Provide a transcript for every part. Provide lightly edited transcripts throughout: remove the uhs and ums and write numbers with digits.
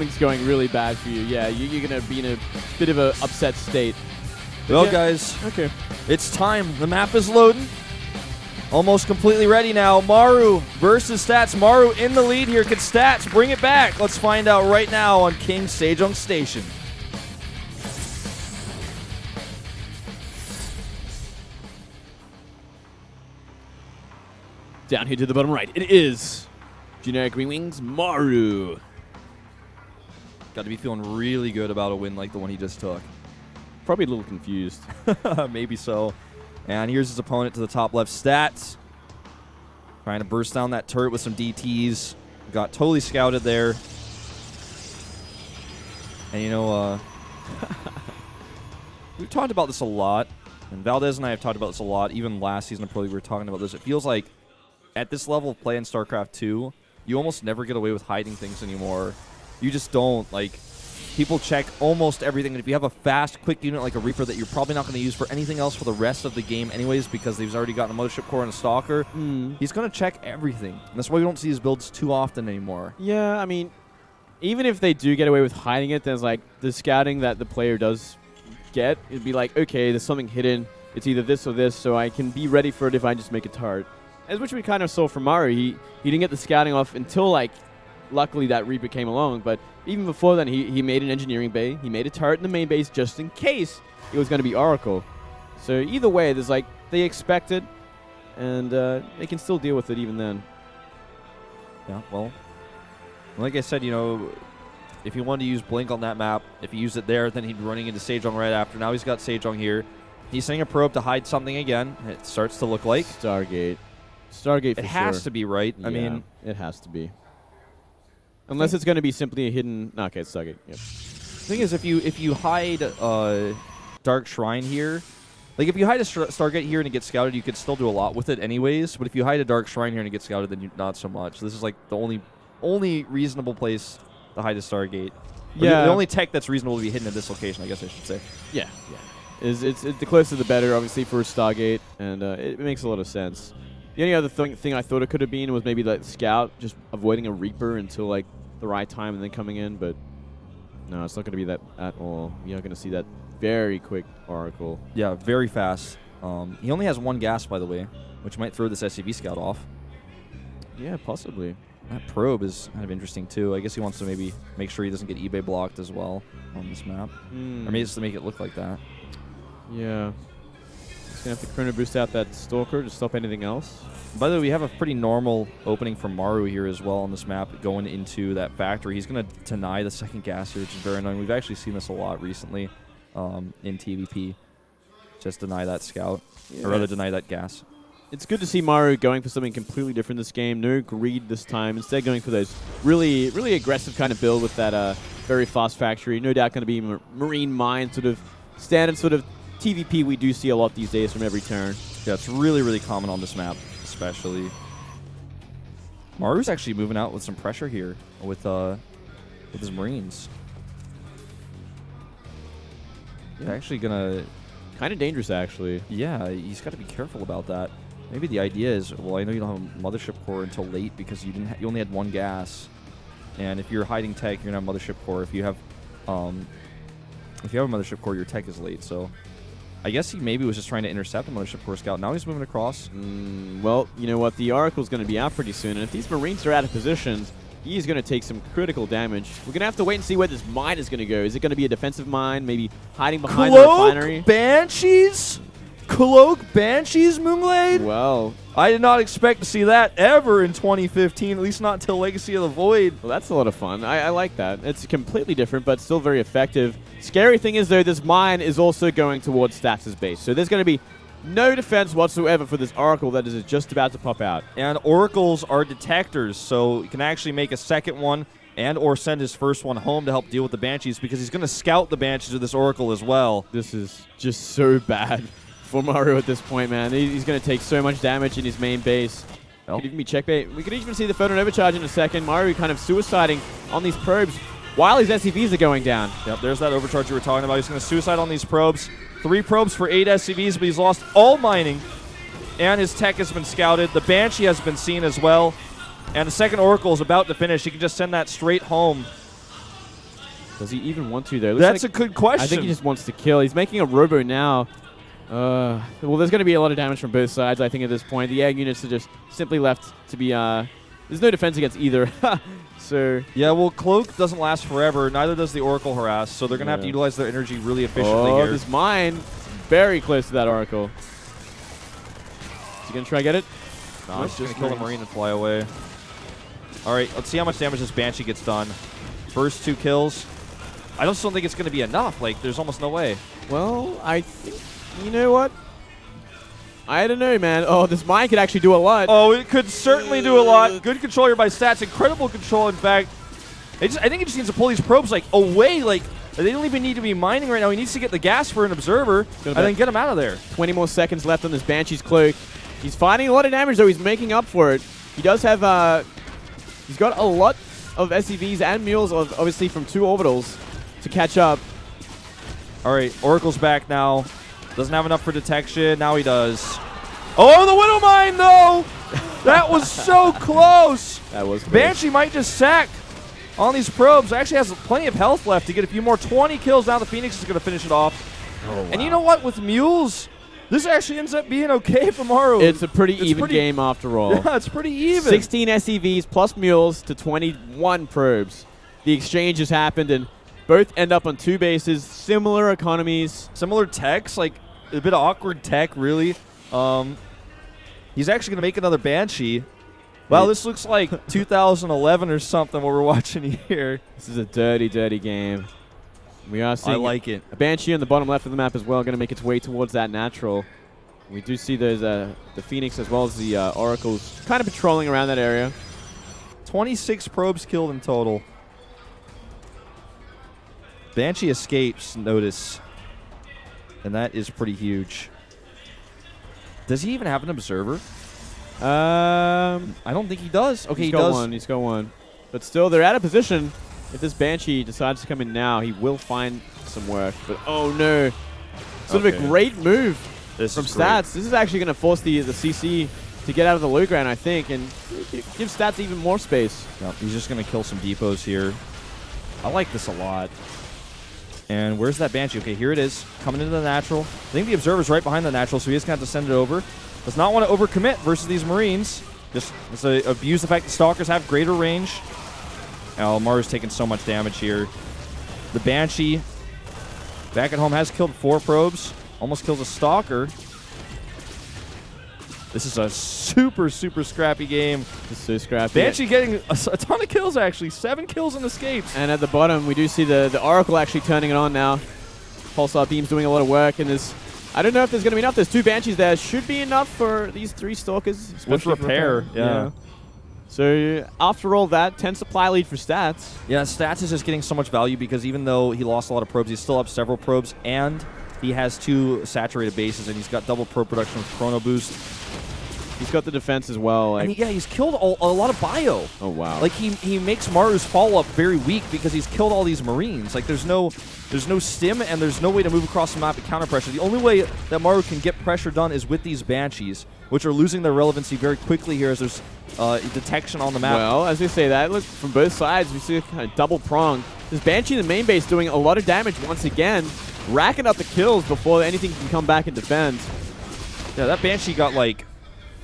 something's going really bad for you, yeah, you're going to be in a bit of an upset state. But well, yeah, guys, okay, it's time. The map is loading. Almost completely ready now. Maru versus Stats. Maru in the lead here. Could Stats bring it back? Let's find out right now on King Sejong Station. down here to the bottom right, it is Generic Green Wings Maru. Got to be feeling really good about a win like the one he just took. Probably a little confused. Maybe so. And here's his opponent to the top left. Stats. Trying to burst down that turret with some DTs. Got totally scouted there. And you know, we've talked about this a lot. And Valdez and I have talked about this a lot. Even last season of Pro League we were talking about this. It feels like at this level of play in StarCraft 2, you almost never get away with hiding things anymore. You just don't. Like, people check almost everything. And if you have a fast, quick unit like a Reaper that you're probably not going to use for anything else for the rest of the game anyways because they've already gotten a Mothership Core and a Stalker, he's going to check everything. And that's why we don't see his builds too often anymore. Yeah, I mean, even if they do get away with hiding it, there's like the scouting that the player does get. It'd be like, okay, there's something hidden. It's either this or this, so I can be ready for it if I just make a turret. As which we kind of saw from Maru. He didn't get the scouting off until, like, luckily that Reaper came along. But even before then, he made an engineering bay. He made a turret in the main base just in case it was going to be Oracle. So either way, there's like, they expect it, and they can still deal with it even then. Yeah, well, like I said, you know, if he wanted to use Blink on that map, if he used it there, then he'd be running into Sejong right after. Now he's got Sejong here. He's sending a probe to hide something again. It starts to look like Stargate. Stargate for it has sure. to be, right? Yeah, I mean, it has to be. Unless it's going to be simply a hidden... No, okay, it's Stargate. Yep. The thing is, if you hide Dark Shrine here, like if you hide a Stargate here and it gets scouted, you could still do a lot with it anyways. But if you hide a Dark Shrine here and it gets scouted, then not so much. This is like the only reasonable place to hide a Stargate. Yeah. The only tech that's reasonable to be hidden at this location, I guess I should say. Yeah, yeah. It's the closer the better, obviously, for a Stargate, and it makes a lot of sense. The only other thing I thought it could have been was maybe like Scout, just avoiding a Reaper until like the right time and then coming in, but no, it's not going to be that at all. You're going to see that very quick Oracle. Yeah, very fast. He only has one gas, by the way, which might throw this SCV Scout off. Yeah, possibly. That probe is kind of interesting, too. I guess he wants to maybe make sure he doesn't get eBay blocked as well on this map. Or maybe just to make it look like that. Yeah. Just going to have to chrono boost out that Stalker to stop anything else. By the way, we have a pretty normal opening for Maru here as well on this map going into that factory. He's going to deny the second gas here, which is very annoying. We've actually seen this a lot recently in TVP. Just deny that scout, or rather deny that gas. It's good to see Maru going for something completely different this game. No greed this time. Instead going for those really, really aggressive kind of build with that very fast factory. No doubt going to be marine mine, sort of standard sort of TVP we do see a lot these days from every turn. Yeah, it's really, really common on this map, especially. Maru's actually moving out with some pressure here with his Marines. He's actually going to... Kind of dangerous, actually. Yeah, he's got to be careful about that. Maybe the idea is, well, I know you don't have a Mothership Core until late because you only had one gas. And if you're hiding tech, you're going to have Mothership Core. If you have a Mothership Core, your tech is late. So I guess he maybe was just trying to intercept a Mothership Core scout. Now he's moving across. Well, you know what? The Oracle's going to be out pretty soon. And if these Marines are out of positions, he's going to take some critical damage. We're going to have to wait and see where this mine is going to go. Is it going to be a defensive mine, maybe hiding behind the refinery? Banshees? Cloak Banshees, Moonglade? Well, I did not expect to see that ever in 2015, at least not until Legacy of the Void. Well, that's a lot of fun. I like that. It's completely different, but still very effective. Scary thing is, though, this mine is also going towards Stats' base. So there's going to be no defense whatsoever for this Oracle that is just about to pop out. And Oracles are detectors, so he can actually make a second one and or send his first one home to help deal with the Banshees because he's going to scout the Banshees with this Oracle as well. This is just so bad for Maru at this point, man. He's going to take so much damage in his main base. Well, Could even be checkbait. We could even see the photon overcharge in a second. Maru kind of suiciding on these probes while his SCVs are going down. Yep, there's that overcharge you were talking about. He's going to suicide on these probes. 3 probes for 8 SCVs, but he's lost all mining. And his tech has been scouted. The Banshee has been seen as well. And the second Oracle is about to finish. He can just send that straight home. Does he even want to, though? That's a good question. I think he just wants to kill. He's making a robo now. Well, there's going to be a lot of damage from both sides, I think, at this point. The air units are just simply left to be... there's no defense against either. So... Yeah, well, Cloak doesn't last forever. Neither does the Oracle Harass, so they're going to have to utilize their energy really efficiently here. This mine very close to that Oracle. Is he going to try to get it? No, he's just going to kill the Marine and fly away. All right, let's see how much damage this Banshee gets done. First 2 kills. I just don't think it's going to be enough. Like, there's almost no way. Well, I think... You know what? I don't know, man. Oh, this mine could actually do a lot. Oh, it could certainly do a lot. Good control here by Stats. Incredible control, in fact. I think it just needs to pull these probes, like, away. Like, they don't even need to be mining right now. He needs to get the gas for an observer and then get him out of there. 20 more seconds left on this Banshee's Cloak. He's fighting a lot of damage, though. He's making up for it. He does have... he's got a lot of SCVs and mules, obviously, from 2 orbitals to catch up. All right, Oracle's back now. Doesn't have enough for detection. Now he does. Oh, the Widow Mine, though! That was so close! That was close. Banshee might just sack on these probes. Actually has plenty of health left to get a few more. 20 kills now. The Phoenix is going to finish it off. Oh, wow. And you know what? With mules, this actually ends up being okay for Maru. It's a pretty even game after all. Yeah, it's pretty even. 16 SCVs plus mules to 21 probes. The exchange has happened, and both end up on 2 bases. Similar economies. Similar techs, like a bit of awkward tech, really. He's actually going to make another Banshee. Wow, this looks like 2011 or something, what we're watching here. This is a dirty, dirty game. We are seeing I like it. A Banshee on the bottom left of the map as well, going to make its way towards that natural. We do see those the Phoenix as well as the Oracles kind of patrolling around that area. 26 probes killed in total. Banshee escapes, notice. And that is pretty huge. Does he even have an observer? I don't think he does. Okay, he does. He's got one. But still, they're out of position. If this Banshee decides to come in now, he will find some work. But oh no. Sort of a great move from Stats. This is actually going to force the CC to get out of the low ground, I think, and give Stats even more space. Yep, he's just going to kill some depots here. I like this a lot. And where's that Banshee? Okay, here it is, coming into the natural. I think the observer's right behind the natural, so he just going to have to send it over. Does not want to overcommit versus these Marines. Just abuse the fact that Stalkers have greater range. Oh, Maru's taking so much damage here. The Banshee, back at home, has killed 4 probes. Almost kills a Stalker. This is a super, super scrappy game. It's so scrappy. Banshee getting a ton of kills, actually. 7 kills and escapes. And at the bottom, we do see the Oracle actually turning it on now. Pulsar Beam's doing a lot of work. And I don't know if there's going to be enough. There's 2 Banshees there. Should be enough for these 3 Stalkers. With repair, yeah. So after all that, 10 supply lead for Stats. Yeah, Stats is just getting so much value because even though he lost a lot of probes, he's still up several probes. And he has 2 saturated bases. And he's got double probe production with Chrono Boost. He's got the defense as well. Like, and he's killed a lot of bio. Oh, wow. Like, he makes Maru's follow-up very weak because he's killed all these Marines. Like, there's no stim and there's no way to move across the map at counter pressure. The only way that Maru can get pressure done is with these Banshees, which are losing their relevancy very quickly here as there's detection on the map. Well, as we say that, look, from both sides, we see a kind of double prong. This Banshee in the main base doing a lot of damage once again, racking up the kills before anything can come back and defend. Yeah, that Banshee got like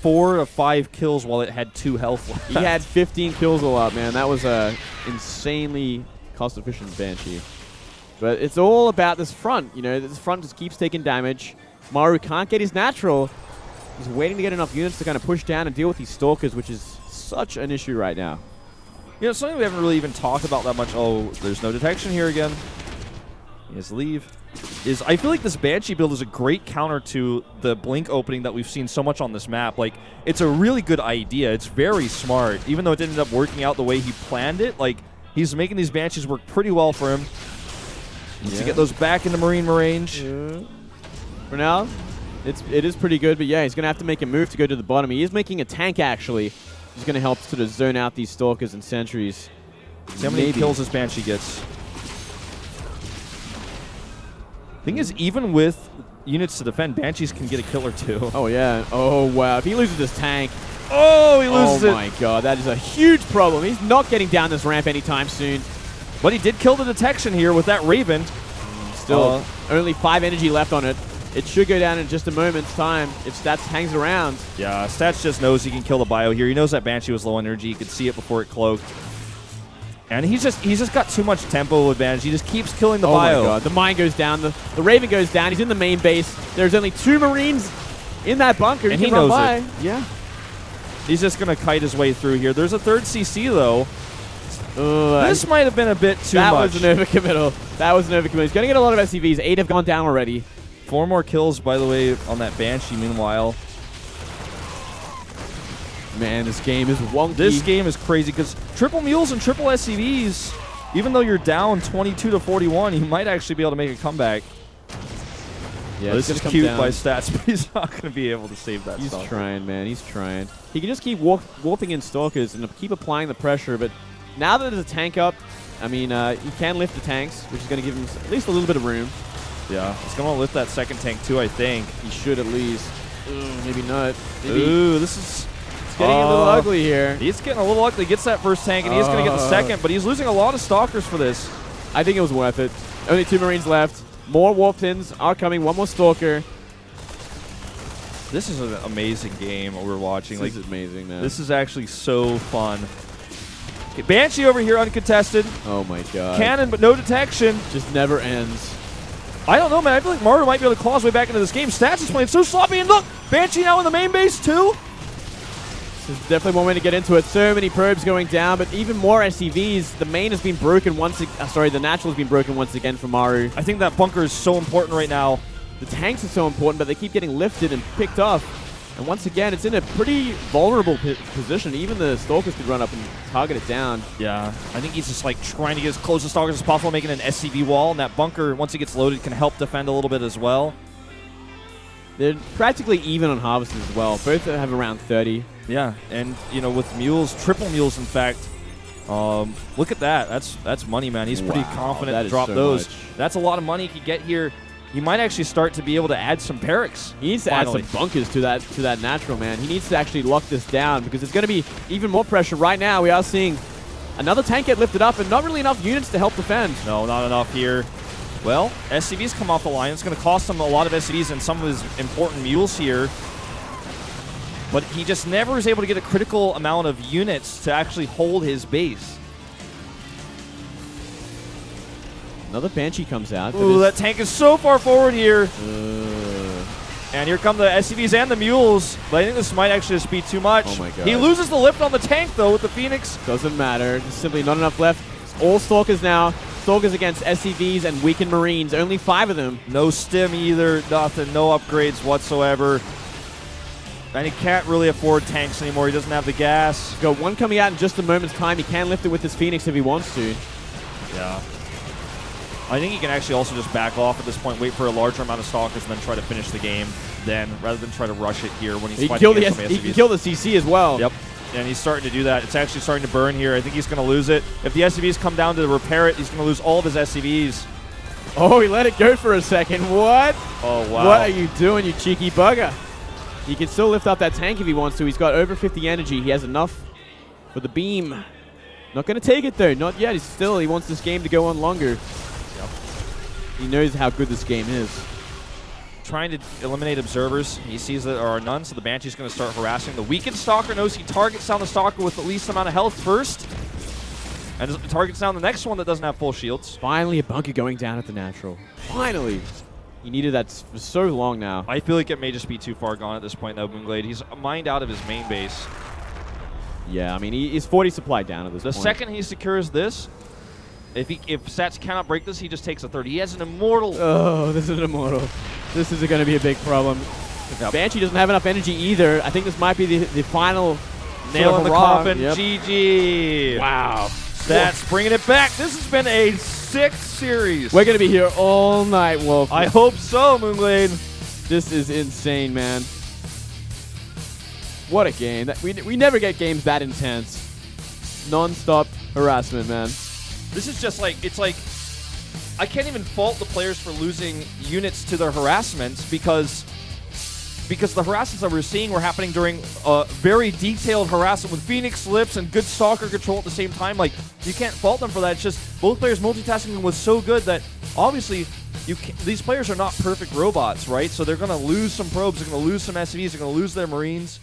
4 to 5 kills while it had 2 health left. He had 15 kills a lot, man. That was a insanely cost-efficient Banshee. But it's all about this front. You know, this front just keeps taking damage. Maru can't get his natural. He's waiting to get enough units to kind of push down and deal with these Stalkers, which is such an issue right now. You know, something we haven't really even talked about that much. Oh, there's no detection here again. He has to leave. I feel like this Banshee build is a great counter to the blink opening that we've seen so much on this map. Like, it's a really good idea. It's very smart. Even though it didn't end up working out the way he planned it, like, he's making these Banshees work pretty well for him. Needs to get those back into Marine range. For now, it is pretty good, but yeah, he's going to have to make a move to go to the bottom. He is making a tank, actually. He's going to help sort of zone out these Stalkers and Sentries. See how many kills this Banshee gets. Thing is, even with units to defend, Banshees can get a kill or 2. Oh, yeah. Oh, wow. If he loses this tank... Oh, he loses it. Oh, my God. That is a huge problem. He's not getting down this ramp anytime soon. But he did kill the detection here with that Raven. Still, only 5 energy left on it. It should go down in just a moment's time if Stats hangs around. Yeah, Stats just knows he can kill the bio here. He knows that Banshee was low energy. He could see it before it cloaked. And he's just got too much tempo advantage. He just keeps killing the bio. Oh my god. The mine goes down. The Raven goes down. He's in the main base. There's only 2 Marines in that bunker. And he knows it. Yeah. He's just going to kite his way through here. There's a 3rd CC, though. This might have been a bit too much. That was an overcommittal. That was an overcommittal. He's going to get a lot of SCVs. 8 have gone down already. 4 more kills, by the way, on that Banshee, meanwhile. Man, this game is wonky. This game is crazy because triple mules and triple SCVs, even though you're down 22 to 41, you might actually be able to make a comeback. Yeah, this is cute by Stats, but he's not going to be able to save that. He's Stalker. trying, man. He's trying. He can just keep warping in Stalkers and keep applying the pressure, but now that there's a tank up, I mean, he can lift the tanks, which is going to give him at least a little bit of room. Yeah, he's going to lift that 2nd tank too, I think. He should at least. Maybe not. Maybe. Ooh, this is... It's getting a little ugly here. He's getting a little ugly. Gets that 1st tank, and he's going to get the 2nd, but he's losing a lot of Stalkers for this. I think it was worth it. Only 2 Marines left. More warp pins are coming. 1 more Stalker. This is an amazing game we're watching. This is amazing, man. This is actually so fun. Okay, Banshee over here uncontested. Oh my god. Cannon, but no detection. Just never ends. I don't know, man. I feel like Maru might be able to claw his way back into this game. Stats is playing so sloppy, and look! Banshee now in the main base, too. This is definitely one way to get into it. So many probes going down, but even more SCVs. The main has been broken once. The natural has been broken once again for Maru. I think that bunker is so important right now. The tanks are so important, but they keep getting lifted and picked off. And once again, it's in a pretty vulnerable position. Even the Stalkers could run up and target it down. Yeah, I think he's just like trying to get as close to Stalkers as possible, making an SCV wall. And that bunker, once it gets loaded, can help defend a little bit as well. They're practically even on harvesters as well. Both have around 30. Yeah, and you know, with mules, triple mules, in fact. Look at that. That's money, man. He's pretty confident to drop those. That's a lot of money he could get here. He might actually start to be able to add some barracks. He needs to add some bunkers to that natural, man. He needs to actually lock this down because there's going to be even more pressure. Right now, we are seeing another tank get lifted up and not really enough units to help defend. No, not enough here. Well, SCVs come off the line. It's going to cost him a lot of SCVs and some of his important mules here. But he just never is able to get a critical amount of units to actually hold his base. Another Banshee comes out. Ooh, that tank is so far forward here. And here come the SCVs and the mules. But I think this might actually just be too much. Oh my god. He loses the lift on the tank, though, with the Phoenix. Doesn't matter. There's simply not enough left. It's all Stalkers now. Stalkers against SCVs and weakened Marines. Only 5 of them. No stim either. Nothing. No upgrades whatsoever. And he can't really afford tanks anymore. He doesn't have the gas. He's got 1 coming out in just a moment's time. He can lift it with his Phoenix if he wants to. Yeah. I think he can actually also just back off at this point, wait for a larger amount of Stalkers, and then try to finish the game then, rather than try to rush it here when he's fighting against some SCVs. He can kill the CC as well. Yep. And he's starting to do that. It's actually starting to burn here. I think he's going to lose it. If the SCVs come down to repair it, he's going to lose all of his SCVs. Oh, he let it go for a second. What? Oh, wow. What are you doing, you cheeky bugger? He can still lift up that tank if he wants to. He's got over 50 energy. He has enough for the beam. Not going to take it, though. Not yet. He wants this game to go on longer. Yep. He knows how good this game is. Trying to eliminate observers. He sees that there are none, so the Banshee's going to start harassing. The weakened Stalker knows he targets down the Stalker with the least amount of health first. And targets down the next one that doesn't have full shields. Finally, a bunker going down at the natural. Finally. He needed that for so long now. I feel like it may just be too far gone at this point, though, Moonglade. He's mined out of his main base. Yeah, I mean, he's 40 supply down at this point. The second he secures this, if Sats cannot break this, he just takes a 30. He has an immortal. Oh, this is an immortal. This is going to be a big problem. Yep. Banshee doesn't have enough energy either. I think this might be the final nail in the coffin. Yep. GG. Wow. That's bringing it back. This has been a sick series. We're going to be here all night, Wolf. I hope so, Moonglade. This is insane, man. What a game. We never get games that intense. Non-stop harassment, man. This is just like, it's like, I can't even fault the players for losing units to their harassments because because the harassments that we're seeing were happening during very detailed harassment with Phoenix slips and good stalker control at the same time. Like, you can't fault them for that. It's just both players multitasking was so good that obviously these players are not perfect robots, right? So they're going to lose some probes, they're going to lose some SCVs, they're going to lose their Marines.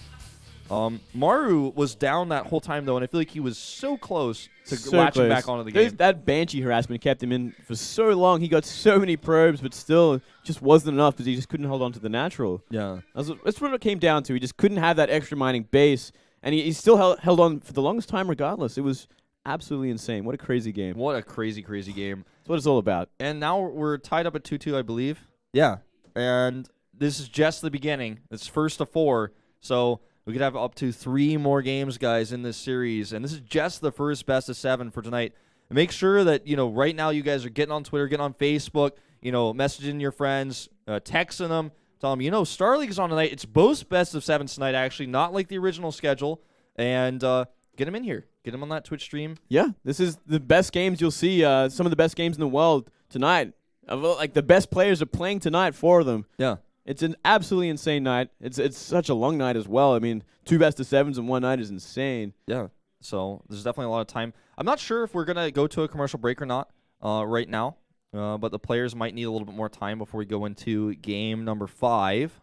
Maru was down that whole time, though, and I feel like he was so close to latching back onto the game. That Banshee harassment kept him in for so long. He got so many probes, but still it just wasn't enough because he just couldn't hold on to the natural. Yeah. That's what it came down to. He just couldn't have that extra mining base, and he still held on for the longest time regardless. It was absolutely insane. What a crazy game. What a crazy, crazy game. That's what it's all about. And now we're tied up at 2-2, I believe. Yeah. And this is just the beginning. It's first of 4. So we could have up to 3 more games, guys, in this series. And this is just the first best of 7 for tonight. And make sure that, right now you guys are getting on Twitter, getting on Facebook, messaging your friends, texting them, tell them, Star League's on tonight. It's both best of 7s tonight, actually, not like the original schedule. And get them in here. Get them on that Twitch stream. Yeah, this is the best games you'll see. Some of the best games in the world tonight. Like, the best players are playing tonight for them. Yeah. It's an absolutely insane night. It's such a long night as well. I mean, 2 best of 7s in one night is insane. Yeah. So there's definitely a lot of time. I'm not sure if we're going to go to a commercial break or not right now, but the players might need a little bit more time before we go into game number 5.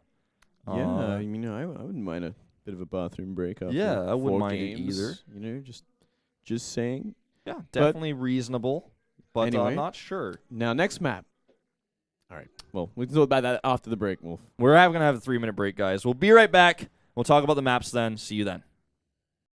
Yeah, I wouldn't mind a bit of a bathroom break after Yeah, I wouldn't 4 mind games, it either. Just saying. Yeah, definitely reasonable, but anyway, I'm not sure. Now, next map. All right. Well, we can talk about that after the break, Wolf. We're going to have a 3-minute break, guys. We'll be right back. We'll talk about the maps then. See you then.